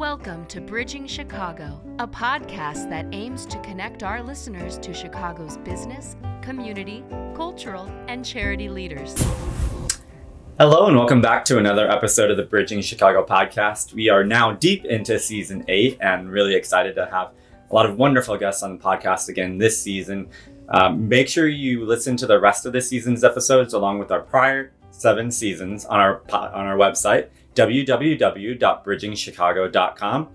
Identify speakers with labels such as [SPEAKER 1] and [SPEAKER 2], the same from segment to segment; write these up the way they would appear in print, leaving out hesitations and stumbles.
[SPEAKER 1] Welcome to Bridging Chicago, a podcast that aims to connect our listeners to Chicago's business, community, cultural, and charity leaders.
[SPEAKER 2] Hello and welcome back to another episode of the Bridging Chicago podcast. We are now deep into season 8 and really excited to have a lot of wonderful guests on the podcast again this season. Make sure you listen to the rest of the season's episodes along with our prior 7 seasons on our website, www.bridgingchicago.com.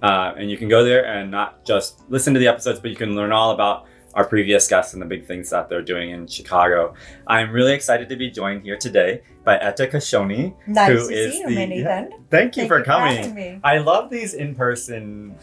[SPEAKER 2] And you can go there and not just listen to the episodes, but you can learn all about our previous guests and the big things that they're doing in Chicago. I'm really excited to be joined here today by Edda Coscioni.
[SPEAKER 3] Nice to see you, Nathan.
[SPEAKER 2] Thank you for coming. I love these in-person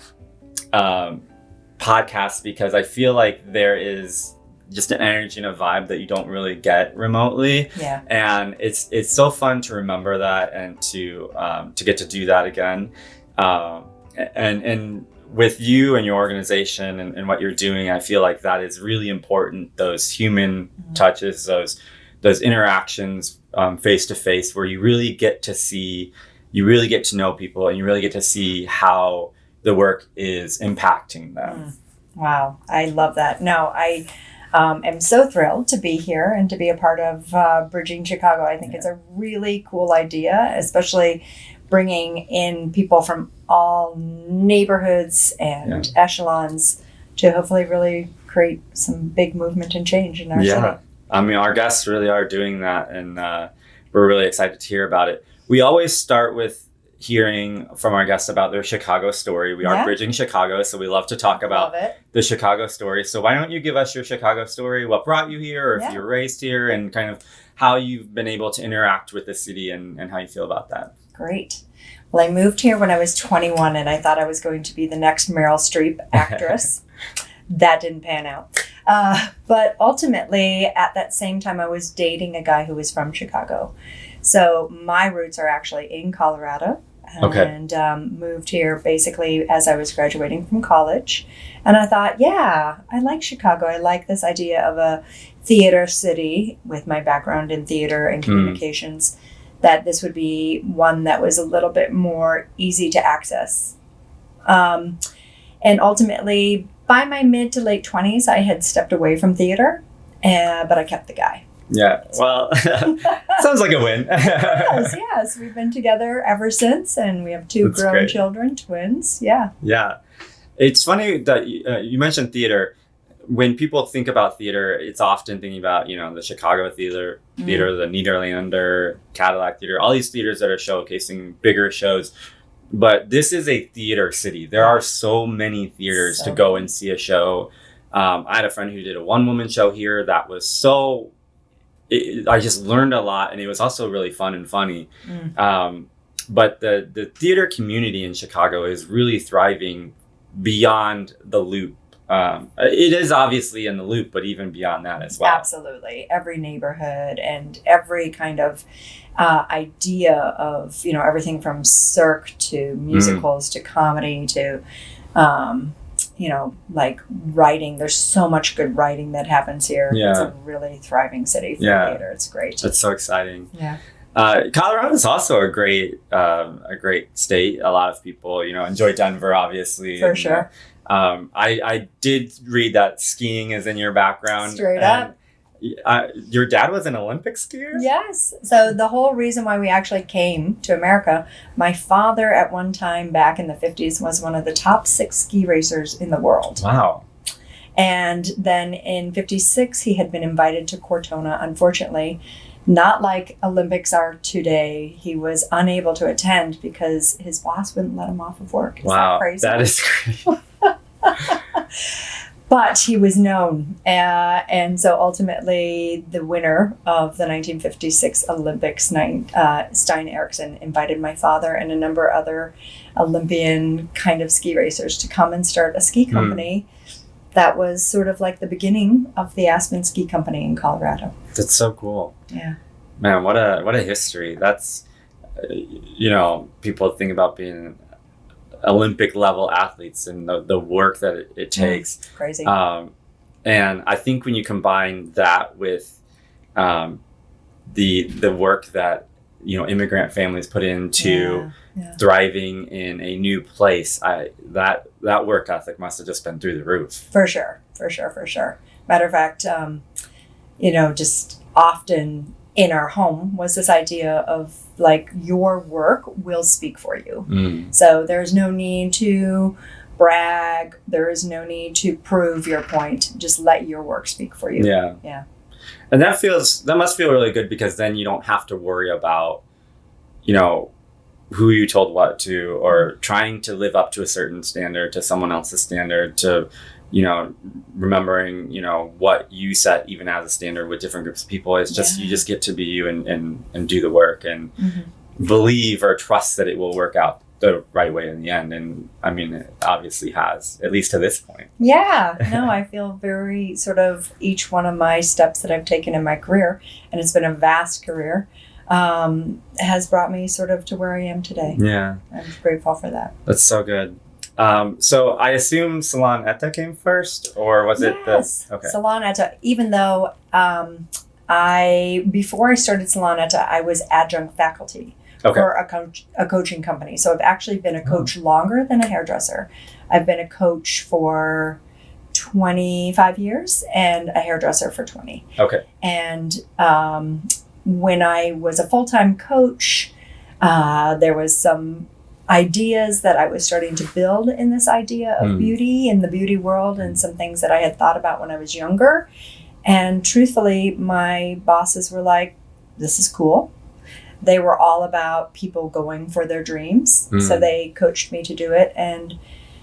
[SPEAKER 2] podcasts because I feel like there is just an energy and a vibe that you don't really get remotely.
[SPEAKER 3] Yeah.
[SPEAKER 2] And it's so fun to remember that and to get to do that again. And with you and your organization and what you're doing, I feel like that is really important. Those human touches, those interactions face to face, where you really get to know people and you really get to see how the work is impacting them.
[SPEAKER 3] Wow, I love that. No, I am so thrilled to be here and to be a part of Bridging Chicago. I think it's a really cool idea, especially bringing in people from all neighborhoods and echelons to hopefully really create some big movement and change in our city.
[SPEAKER 2] I mean, our guests really are doing that, and we're really excited to hear about it. We always start with hearing from our guests about their Chicago story. We are Bridging Chicago, so we love to talk about the Chicago story. So why don't you give us your Chicago story, what brought you here, or if you were raised here, and kind of how you've been able to interact with the city and how you feel about that.
[SPEAKER 3] Great. Well, I moved here when I was 21 and I thought I was going to be the next Meryl Streep actress. That didn't pan out. But ultimately, at that same time, I was dating a guy who was from Chicago. So my roots are actually in Colorado. And moved here basically as I was graduating from college. And I thought, I like Chicago. I like this idea of a theater city with my background in theater and communications, that this would be one that was a little bit more easy to access. And ultimately, by my mid to late 20s, I had stepped away from theater, but I kept the guy.
[SPEAKER 2] Yeah, well, sounds like a win.
[SPEAKER 3] Yes. We've been together ever since, and we have 2 grown children, twins. Yeah.
[SPEAKER 2] It's funny that you mentioned theater. When people think about theater, it's often thinking about, the Chicago theater, the Nederlander, Cadillac Theater, all these theaters that are showcasing bigger shows. But this is a theater city. There are so many theaters to go and see a show. I had a friend who did a one-woman show here that was I just learned a lot, and it was also really fun and funny. But the theater community in Chicago is really thriving beyond the Loop. It is obviously in the Loop, but even beyond that as well.
[SPEAKER 3] Absolutely. Every neighborhood and every kind of idea of, everything from cirque to musicals to comedy to, like writing. There's so much good writing that happens here. Yeah. It's a really thriving city for theater. It's great.
[SPEAKER 2] It's so exciting.
[SPEAKER 3] Yeah.
[SPEAKER 2] Colorado is also a great state. A lot of people, enjoy Denver, obviously.
[SPEAKER 3] For sure.
[SPEAKER 2] I did read that skiing is in your background.
[SPEAKER 3] Straight up.
[SPEAKER 2] Your dad was an Olympic skier?
[SPEAKER 3] Yes. So the whole reason why we actually came to America, my father at one time back in the 50s was one of the top 6 ski racers in the world.
[SPEAKER 2] Wow.
[SPEAKER 3] And then in 56, he had been invited to Cortona. Unfortunately, not like Olympics are today, he was unable to attend because his boss wouldn't let him off of work. Is that crazy?
[SPEAKER 2] That is crazy.
[SPEAKER 3] But he was known. And so ultimately, the winner of the 1956 Olympics, Stein Eriksen, invited my father and a number of other Olympian kind of ski racers to come and start a ski company. That was sort of like the beginning of the Aspen Ski Company in Colorado.
[SPEAKER 2] That's so cool.
[SPEAKER 3] Yeah.
[SPEAKER 2] Man, what a history. That's, people think about being Olympic level athletes and the work that it takes.
[SPEAKER 3] Crazy.
[SPEAKER 2] And I think when you combine that with the work that immigrant families put into thriving in a new place, that work ethic must have just been through the roof.
[SPEAKER 3] For sure. Matter of fact, just often in our home was this idea of like, your work will speak for you. So there's no need to brag. There is no need to prove your point. Just let your work speak for you.
[SPEAKER 2] Yeah. And that must feel really good, because then you don't have to worry about, who you told what to, or trying to live up to a certain standard, to someone else's standard, to, remembering, what you set even as a standard with different groups of people. It's just, you just get to be you and do the work and believe or trust that it will work out the right way in the end. And I mean, it obviously has, at least to this point.
[SPEAKER 3] Yeah, no, I feel very sort of each one of my steps that I've taken in my career, and it's been a vast career, has brought me sort of to where I am today.
[SPEAKER 2] Yeah. I'm
[SPEAKER 3] grateful for that.
[SPEAKER 2] That's so good. So I assume Salon Edda came first, or was it okay.
[SPEAKER 3] Salon Edda, even though before I started Salon Edda, I was adjunct faculty for a coaching company. So I've actually been a coach longer than a hairdresser. I've been a coach for 25 years and a hairdresser for 20.
[SPEAKER 2] Okay.
[SPEAKER 3] And when I was a full-time coach, there was some ideas that I was starting to build in this idea of beauty in the beauty world, and some things that I had thought about when I was younger. And truthfully, my bosses were like, this is cool. They were all about people going for their dreams. So they coached me to do it. And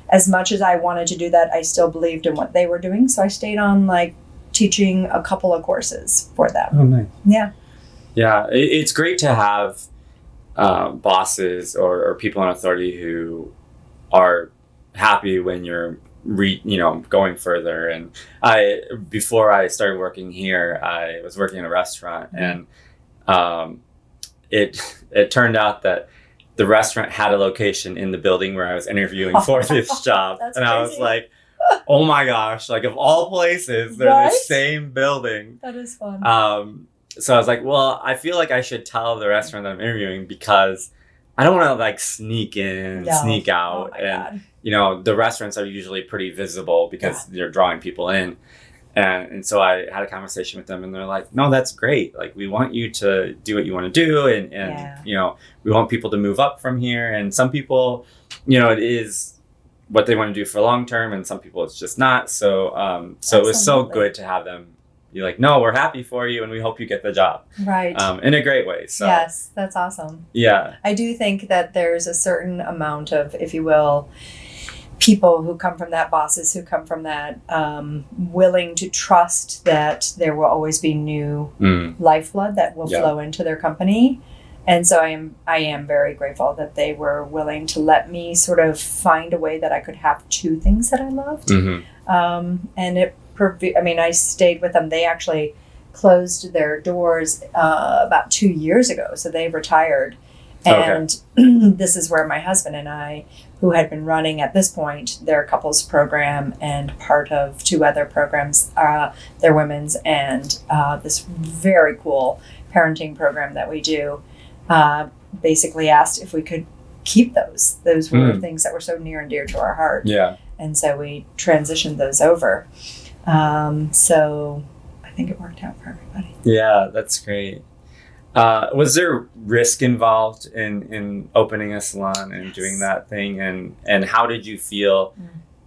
[SPEAKER 3] as much as I wanted to do that, I still believed in what they were doing. So I stayed on like teaching a couple of courses for them.
[SPEAKER 2] Oh, nice.
[SPEAKER 3] Yeah.
[SPEAKER 2] Yeah. It's great to have bosses or people in authority who are happy when you're going further. And before I started working here, I was working in a restaurant, and it turned out that the restaurant had a location in the building where I was interviewing for this job. And
[SPEAKER 3] crazy.
[SPEAKER 2] I was like, oh my gosh, like of all places, they're in the same building.
[SPEAKER 3] That is fun.
[SPEAKER 2] So I was like, well, I feel like I should tell the restaurant that I'm interviewing, because I don't want to like sneak in, sneak out. And, the restaurants are usually pretty visible because you're drawing people in. And so I had a conversation with them, and they're like, no, that's great. Like, we want you to do what you want to do. And we want people to move up from here. And some people, it is what they want to do for long term, and some people it's just not. So, it was so good to have them be like, no, we're happy for you, and we hope you get the job.
[SPEAKER 3] Right.
[SPEAKER 2] In a great way. So
[SPEAKER 3] yes, that's awesome.
[SPEAKER 2] Yeah.
[SPEAKER 3] I do think that there's a certain amount of, if you will, people who come from that, bosses who come from that, willing to trust that there will always be new lifeblood that will flow into their company. And so I am very grateful that they were willing to let me sort of find a way that I could have two things that I loved. And I stayed with them. They actually closed their doors about 2 years ago. So they retired. And this is where my husband and I, who had been running at this point their couples program and part of two other programs, their women's and this very cool parenting program that we do, basically asked if we could keep those. Those were things that were so near and dear to our heart.
[SPEAKER 2] Yeah.
[SPEAKER 3] And so we transitioned those over. So I think it worked out for everybody.
[SPEAKER 2] Yeah, that's great. Was there risk involved in opening a salon and doing that thing? And how did you feel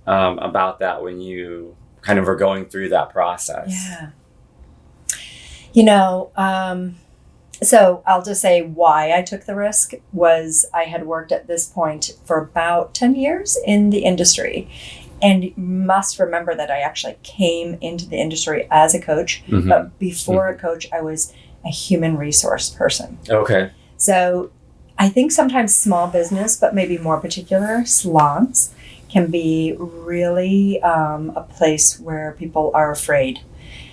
[SPEAKER 2] about that when you kind of were going through that process?
[SPEAKER 3] Yeah. So I'll just say why I took the risk was I had worked at this point for about 10 years in the industry. And you must remember that I actually came into the industry as a coach. But before a coach, I was a human resource person.
[SPEAKER 2] Okay.
[SPEAKER 3] So I think sometimes small business, but maybe more particular, salons can be really a place where people are afraid.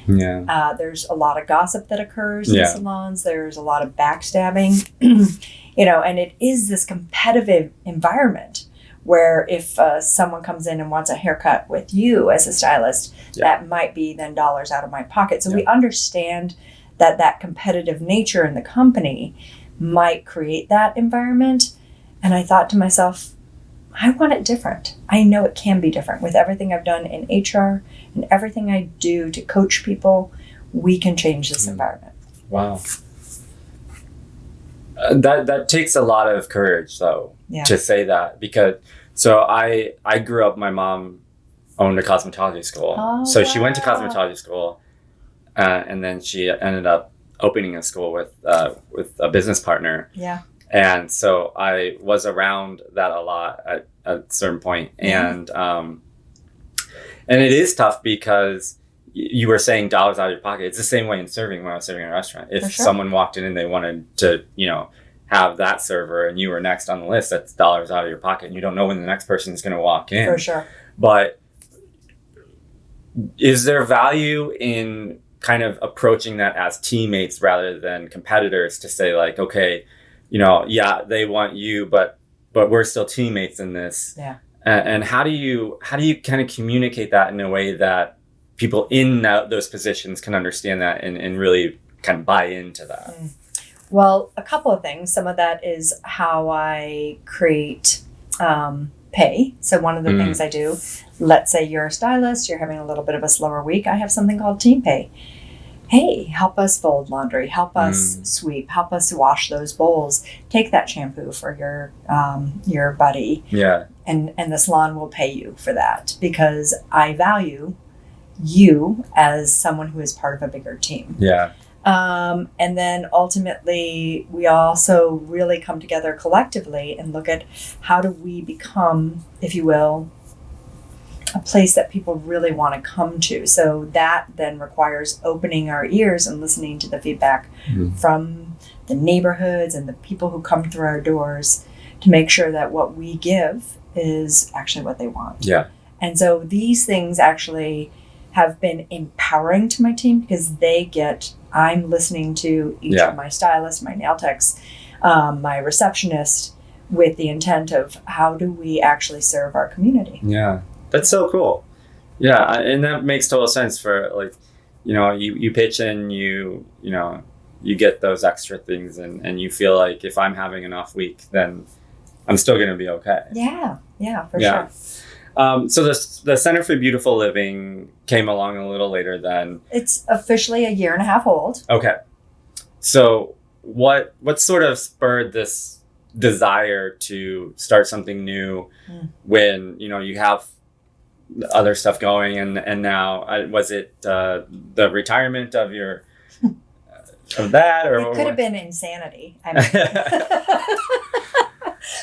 [SPEAKER 2] Yeah.
[SPEAKER 3] There's a lot of gossip that occurs in salons. There's a lot of backstabbing, and it is this competitive environment where if someone comes in and wants a haircut with you as a stylist, that might be then dollars out of my pocket. So we understand that competitive nature in the company, might create that environment. And I thought to myself, I want it different. I know it can be different. With everything I've done in HR and everything I do to coach people, we can change this environment.
[SPEAKER 2] Wow. That takes a lot of courage, though, to say that, because so I grew up, my mom owned a cosmetology school.
[SPEAKER 3] Oh,
[SPEAKER 2] so she went to cosmetology school, and then she ended up opening a school with a business partner.
[SPEAKER 3] Yeah.
[SPEAKER 2] And so I was around that a lot at a certain point. And it is tough because you were saying dollars out of your pocket. It's the same way in serving when I was serving in a restaurant. If someone walked in and they wanted to, have that server and you were next on the list, that's dollars out of your pocket. And you don't know when the next person is going to walk in.
[SPEAKER 3] For sure.
[SPEAKER 2] But is there value in kind of approaching that as teammates rather than competitors, to say like, okay, they want you, but we're still teammates in this.
[SPEAKER 3] Yeah.
[SPEAKER 2] And how do you kind of communicate that in a way that people in those positions can understand that and really kind of buy into that?
[SPEAKER 3] Well, a couple of things. Some of that is how I create pay. So one of the things I do, let's say you're a stylist, you're having a little bit of a slower week. I have something called team pay. Hey, help us fold laundry, help us sweep, help us wash those bowls. Take that shampoo for your buddy. Yeah. And the salon will pay you for that, because I value you as someone who is part of a bigger team. Yeah. And then ultimately, we also really come together collectively and look at how do we become, if you will, a place that people really want to come to. So that then requires opening our ears and listening to the feedback from the neighborhoods and the people who come through our doors to make sure that what we give is actually what they want. Yeah. And so these things actually have been empowering to my team, because I'm listening to each of my stylists, my nail techs, my receptionist, with the intent of how do we actually serve our community. Yeah.
[SPEAKER 2] That's so cool. Yeah, and that makes total sense for, like, you pitch in, you get those extra things, and you feel like if I'm having an off week, then I'm still going to be okay.
[SPEAKER 3] Yeah, for sure.
[SPEAKER 2] So the Center for Beautiful Living came along a little later then.
[SPEAKER 3] It's officially 1.5 years old.
[SPEAKER 2] Okay. So what sort of spurred this desire to start something new when, you have other stuff going, and now was it the retirement of your of that, or
[SPEAKER 3] it could have been insanity? I mean.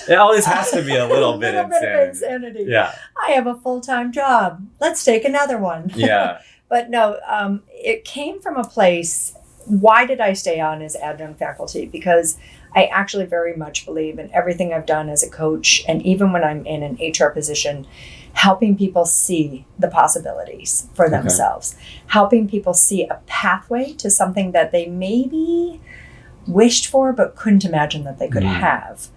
[SPEAKER 2] It always has to be a little bit insanity. Yeah,
[SPEAKER 3] I have a full-time job, let's take another one. Yeah. But no, it came from a place. Why did I stay on as adjunct faculty? Because I actually very much believe in everything I've done as a coach, and even when I'm in an HR position, helping people see the possibilities for themselves, helping people see a pathway to something that they maybe wished for but couldn't imagine that they could have,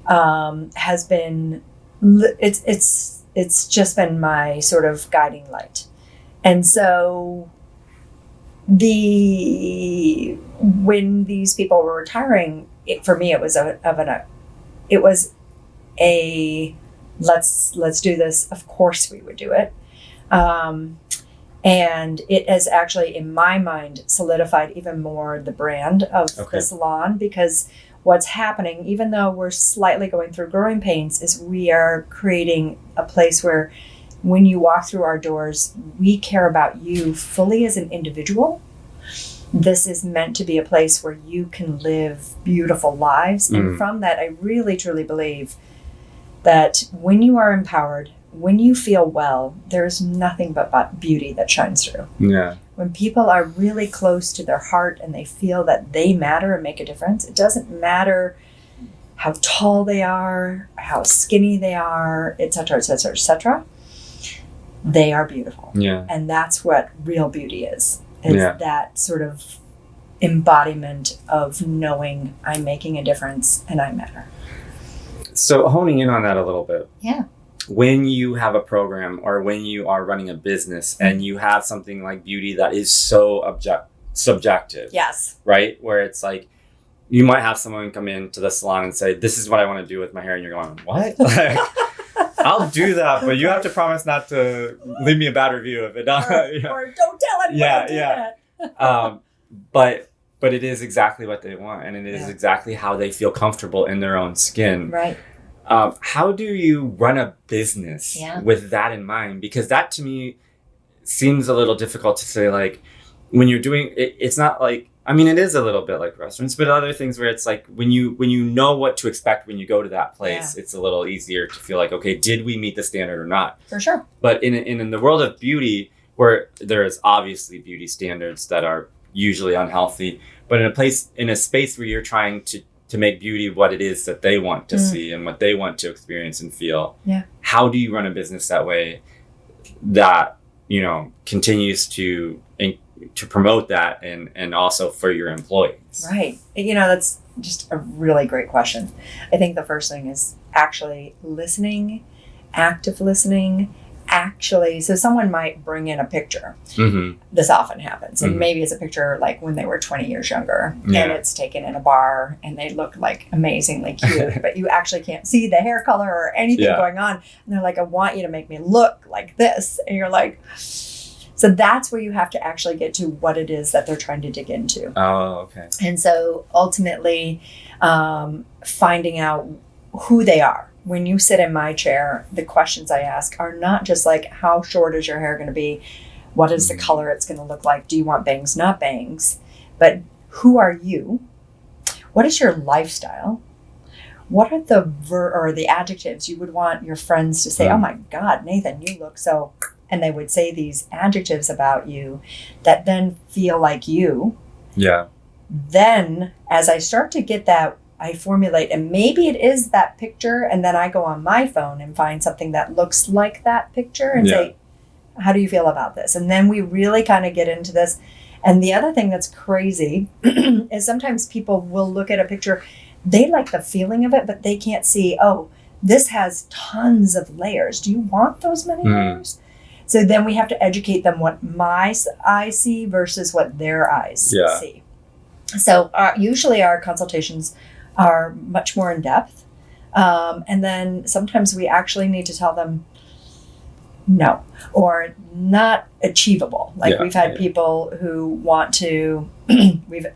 [SPEAKER 3] has been, it's just been my sort of guiding light. And so when these people were retiring, for me, it was a let's do this. Of course we would do it. And it has actually, in my mind, solidified even more the brand of the salon, because what's happening, even though we're slightly going through growing pains, is we are creating a place where when you walk through our doors, we care about you fully as an individual. This is meant to be a place where you can live beautiful lives. And from that, I really, truly believe that when you are empowered, when you feel well, there's nothing but beauty that shines through. Yeah. When people are really close to their heart and they feel that they matter and make a difference, it doesn't matter how tall they are, how skinny they are, et cetera, et cetera, et cetera. They are beautiful. Yeah. And that's what real beauty is. It's that sort of embodiment of knowing I'm making a difference and I matter.
[SPEAKER 2] So honing in on that a little bit.
[SPEAKER 3] Yeah.
[SPEAKER 2] When you have a program or when you are running a business and you have something like beauty that is so subjective.
[SPEAKER 3] Yes.
[SPEAKER 2] Right? Where it's like, you might have someone come into the salon and say, this is what I want to do with my hair. And you're going, what? Like, I'll do that, but you have to promise not to leave me a bad review if it doesn't.
[SPEAKER 3] Or don't tell anyone to do that.
[SPEAKER 2] But it is exactly what they want, and it is exactly how they feel comfortable in their own skin.
[SPEAKER 3] Right.
[SPEAKER 2] How do you run a business with that in mind? Because that to me seems a little difficult to say, like, when you're doing it, it's not like, I mean, it is a little bit like restaurants, but other things where it's like when you know what to expect when you go to that place, it's a little easier to feel like, okay, did we meet the standard or not?
[SPEAKER 3] For sure.
[SPEAKER 2] But in the world of beauty, where there is obviously beauty standards that are usually unhealthy, but in a space where you're trying to make beauty what it is that they want to see and what they want to experience and feel. Yeah. How do you run a business that way that, continues to promote that and also for your employees?
[SPEAKER 3] Right. That's just a really great question. I think the first thing is actually listening, active listening. So someone might bring in a picture. Mm-hmm. This often happens. And maybe it's a picture like when they were 20 years younger and it's taken in a bar and they look like amazingly cute, but you actually can't see the hair color or anything going on. And they're like, I want you to make me look like this. And you're like, so that's where you have to actually get to what it is that they're trying to dig into.
[SPEAKER 2] Oh, okay.
[SPEAKER 3] And so ultimately finding out who they are. When you sit in my chair, the questions I ask are not just like, how short is your hair going to be? What is the color it's going to look like? Do you want bangs, not bangs? But who are you? What is your lifestyle? What are the adjectives you would want your friends to say? Oh my God, Nathan, you look so... And they would say these adjectives about you that then feel like you. Yeah. Then as I start to get that, I formulate, and maybe it is that picture, and then I go on my phone and find something that looks like that picture and say, how do you feel about this? And then we really kind of get into this. And the other thing that's crazy is sometimes people will look at a picture, they like the feeling of it, but they can't see, oh, this has tons of layers. Do you want those many layers? So then we have to educate them what my eyes see versus what their eyes see. So usually our consultations are much more in depth. And then sometimes we actually need to tell them no, or not achievable. Like we've had people who want to, we've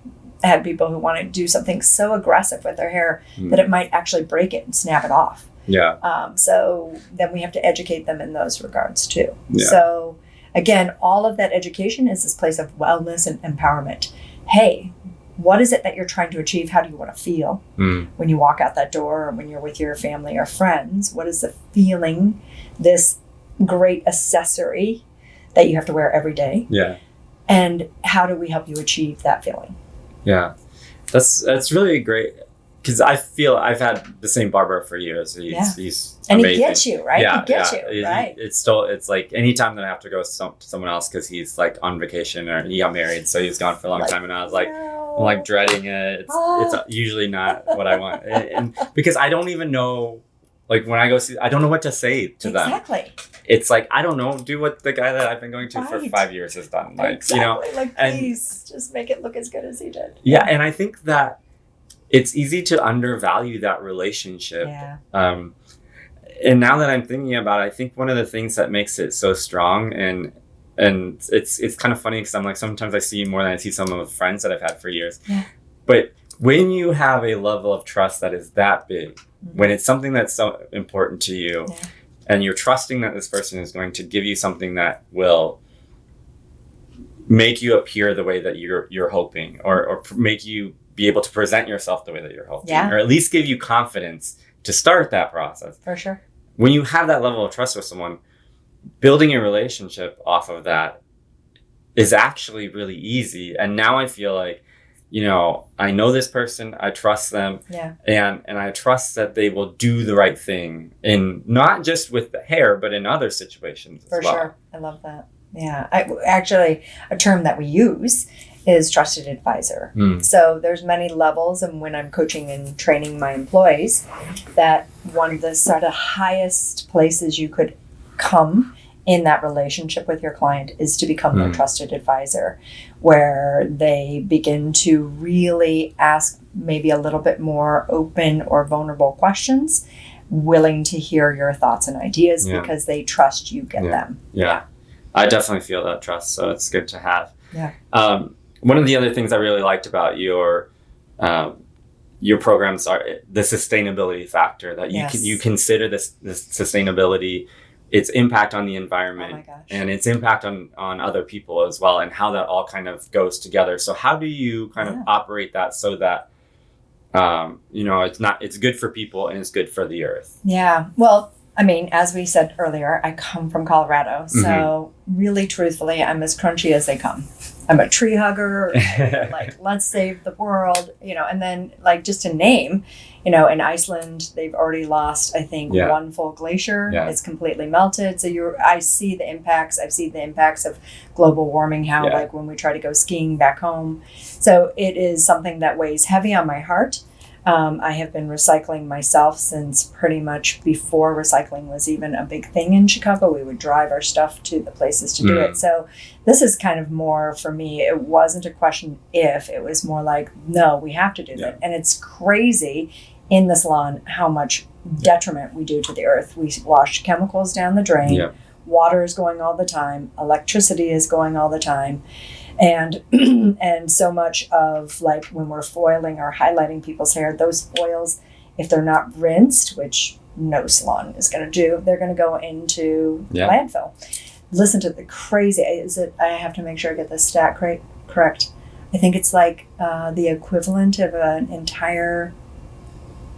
[SPEAKER 3] had people who want to do something so aggressive with their hair that it might actually break it and snap it off. Yeah. So then we have to educate them in those regards too. Yeah. So again, all of that education is this place of wellness and empowerment. Hey, what is it that you're trying to achieve? How do you want to feel when you walk out that door or when you're with your family or friends? What is the feeling, this great accessory that you have to wear every day? Yeah. And how do we help you achieve that feeling? Yeah.
[SPEAKER 2] That's really great. Because I feel I've had the same barber for years. He's
[SPEAKER 3] and
[SPEAKER 2] amazing.
[SPEAKER 3] He gets you, right?
[SPEAKER 2] Yeah,
[SPEAKER 3] he gets you, right?
[SPEAKER 2] It's like anytime that I have to go to someone else because he's like on vacation or he got married, so he's gone for a long time, and I was like, I'm like dreading it. It's usually not what I want, and because I don't even know, like when I go see, I don't know what to say to them. Exactly. It's like, I don't know, do what the guy that I've been going to for 5 years has done. Like,
[SPEAKER 3] like please just make it look as good as he did.
[SPEAKER 2] Yeah, and I think that it's easy to undervalue that relationship. Yeah. And now that I'm thinking about it, I think one of the things that makes it so strong, and it's kind of funny because I'm like, sometimes I see more than I see some of the friends that I've had for years. Yeah. But when you have a level of trust that is that big, when it's something that's so important to you, and you're trusting that this person is going to give you something that will make you appear the way that you're hoping, or make you be able to present yourself the way that you're hoping, or at least give you confidence to start that process. For sure. When you have that level of trust with someone, building a relationship off of that is actually really easy. And now I feel like, I know this person, I trust them, and I trust that they will do the right thing, in not just with the hair, but in other situations as well. For sure.
[SPEAKER 3] I love that. Yeah. Actually, a term that we use is trusted advisor. So there's many levels, and when I'm coaching and training my employees, that one of the sort of highest places you could come in that relationship with your client is to become their trusted advisor, where they begin to really ask maybe a little bit more open or vulnerable questions, willing to hear your thoughts and ideas because they trust you get them.
[SPEAKER 2] Yeah. I definitely feel that trust, so it's good to have.
[SPEAKER 3] Yeah.
[SPEAKER 2] One of the other things I really liked about your programs are the sustainability factor, that you consider this sustainability, its impact on the environment and its impact on other people as well, and how that all kind of goes together. So how do you kind of operate that so that it's good for people and it's good for the earth?
[SPEAKER 3] Yeah. Well, I mean, as we said earlier, I come from Colorado. So really, truthfully, I'm as crunchy as they come. I'm a tree hugger, like, let's save the world, and then, like, just to name, in Iceland, they've already lost, I think, one full glacier. Yeah. It's completely melted. So I see the impacts. I've seen the impacts of global warming, how, like, when we try to go skiing back home. So it is something that weighs heavy on my heart. I have been recycling myself since pretty much before recycling was even a big thing in Chicago. We would drive our stuff to the places to do it. So this is kind of more for me. It wasn't a question if, it was more like, no, we have to do that. And it's crazy in the salon how much detriment we do to the earth. We wash chemicals down the drain. Yeah. Water is going all the time. Electricity is going all the time. And and so much of, like, when we're foiling or highlighting people's hair, those foils, if they're not rinsed, which no salon is going to do, they're going to go into landfill. Listen to the crazy, I have to make sure I get the stat correct. I think it's like the equivalent of an entire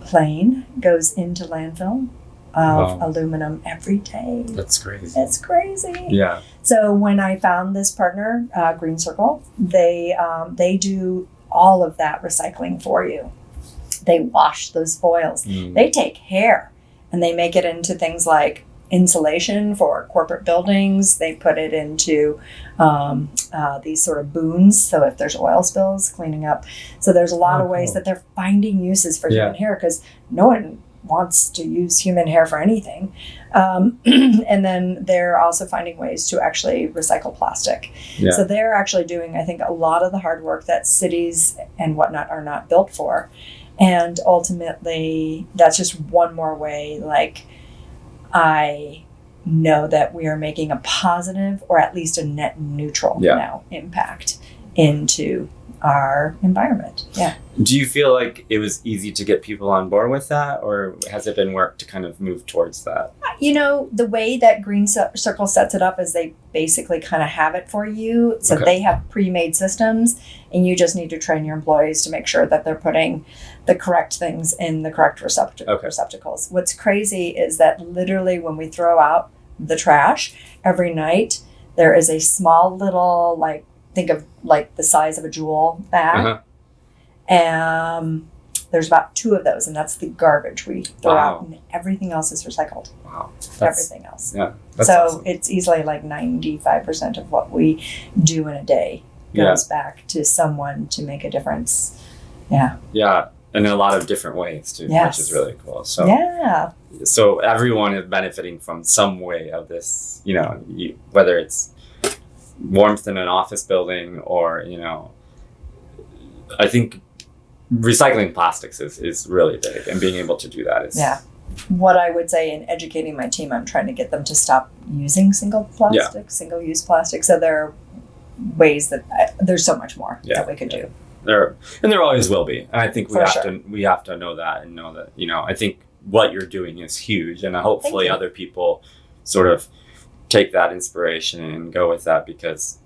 [SPEAKER 3] plane goes into landfill of aluminum every day.
[SPEAKER 2] That's crazy.
[SPEAKER 3] It's crazy.
[SPEAKER 2] Yeah.
[SPEAKER 3] So when I found this partner, Green Circle, they do all of that recycling for you. They wash those foils. They take hair and they make it into things like insulation for corporate buildings. They put it into these sort of booms. So if there's oil spills, cleaning up. So there's a lot of ways that they're finding uses for human hair, because no one wants to use human hair for anything. And then they're also finding ways to actually recycle plastic. Yeah. So they're actually doing, I think, a lot of the hard work that cities and whatnot are not built for. And ultimately, that's just one more way, like, I know that we are making a positive, or at least a net neutral now, impact into our environment. Yeah.
[SPEAKER 2] Do you feel like it was easy to get people on board with that, or has it been work to kind of move towards that?
[SPEAKER 3] The way that Green Circle sets it up is they basically kind of have it for you. So they have pre-made systems, and you just need to train your employees to make sure that they're putting the correct things in the correct receptacles. What's crazy is that literally when we throw out the trash every night, there is a small little, like, think of like the size of a jewel bag. There's about 2 of those, and that's the garbage we throw out, and everything else is recycled. Wow. Everything else. Yeah. So awesome. It's easily like 95% of what we do in a day goes back to someone to make a difference. Yeah. Yeah.
[SPEAKER 2] And in a lot of different ways too, which is really cool. So so everyone is benefiting from some way of this, whether it's warmth in an office building or, I think recycling plastics is really big, and being able to do that is...
[SPEAKER 3] What I would say in educating my team, I'm trying to get them to stop using single-use plastic. So there are ways that there's so much more that we could do.
[SPEAKER 2] There always will be. And I think we have to know that, and know that, I think what you're doing is huge, and hopefully other people sort of take that inspiration and go with that, because,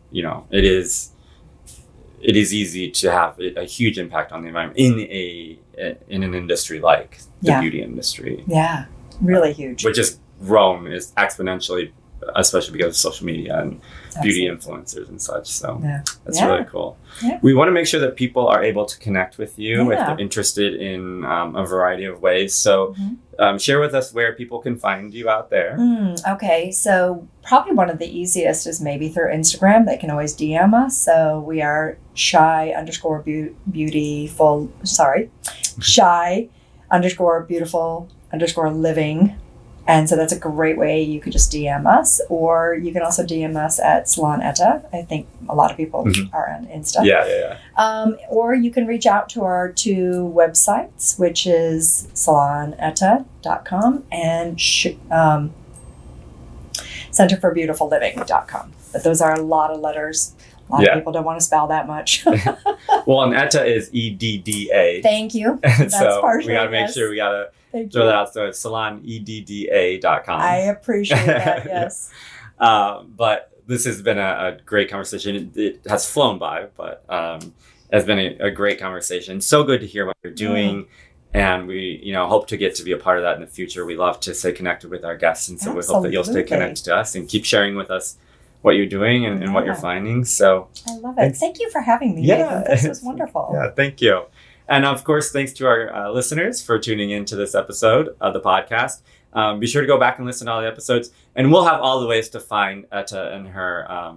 [SPEAKER 2] it is easy to have a huge impact on the environment in an industry like the beauty industry.
[SPEAKER 3] Yeah, really huge.
[SPEAKER 2] Which has grown exponentially, especially because of social media and beauty influencers and such. So that's really cool. Yeah. We want to make sure that people are able to connect with you if they're interested in a variety of ways. So share with us where people can find you out there.
[SPEAKER 3] Okay, so probably one of the easiest is maybe through Instagram. They can always DM us. So we are shy_beautiful_living And so that's a great way. You could just DM us, or you can also DM us at Salon Edda. I think a lot of people are on Insta.
[SPEAKER 2] Yeah.
[SPEAKER 3] Or you can reach out to our two websites, which is salonetta.com and centerforbeautiful.living.com. But those are a lot of letters. A lot of people don't want to spell that much.
[SPEAKER 2] Well, and Edda is EDDA.
[SPEAKER 3] Thank you. That's
[SPEAKER 2] so
[SPEAKER 3] partially,
[SPEAKER 2] we got to make sure we got to throw that out. So it's salonedda.com.
[SPEAKER 3] I appreciate that, yes.
[SPEAKER 2] But this has been a great conversation. It has flown by, but has been a great conversation. So good to hear what you're doing. And we, hope to get to be a part of that in the future. We love to stay connected with our guests. And so we hope that you'll stay connected to us and keep sharing with us what you're doing and what you're finding. So
[SPEAKER 3] I love it. Thank you for having me.
[SPEAKER 2] Yeah.
[SPEAKER 3] Nathan. This was wonderful.
[SPEAKER 2] Yeah, thank you. And of course, thanks to our listeners for tuning in to this episode of the podcast. Be sure to go back and listen to all the episodes, and we'll have all the ways to find Etta and her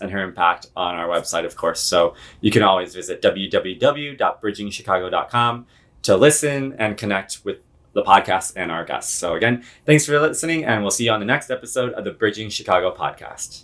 [SPEAKER 2] impact on our website, of course. So you can always visit www.bridgingchicago.com to listen and connect with the podcast and our guests. So again, thanks for listening, and we'll see you on the next episode of the Bridging Chicago podcast.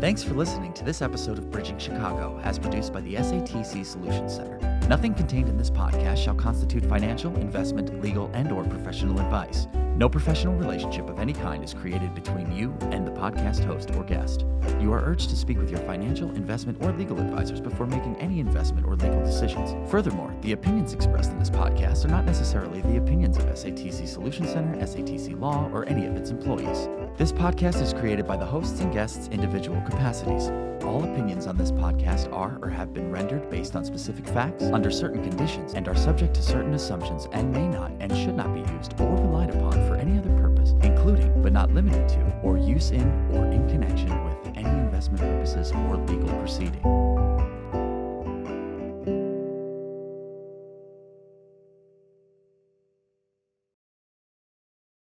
[SPEAKER 4] Thanks for listening to this episode of Bridging Chicago, as produced by the SATC Solutions Center. Nothing contained in this podcast shall constitute financial, investment, legal, and/or professional advice. No professional relationship of any kind is created between you and the podcast host or guest. You are urged to speak with your financial, investment, or legal advisors before making any investment or legal decisions. Furthermore, the opinions expressed in this podcast are not necessarily the opinions of SATC Solutions Center, SATC Law, or any of its employees. This podcast is created by the hosts and guests' individual capacities. All opinions on this podcast are or have been rendered based on specific facts, under certain conditions, and are subject to certain assumptions and may not and should not be used or relied upon for any other purpose, including but not limited to, or use in or in connection with any investment purposes or legal proceeding.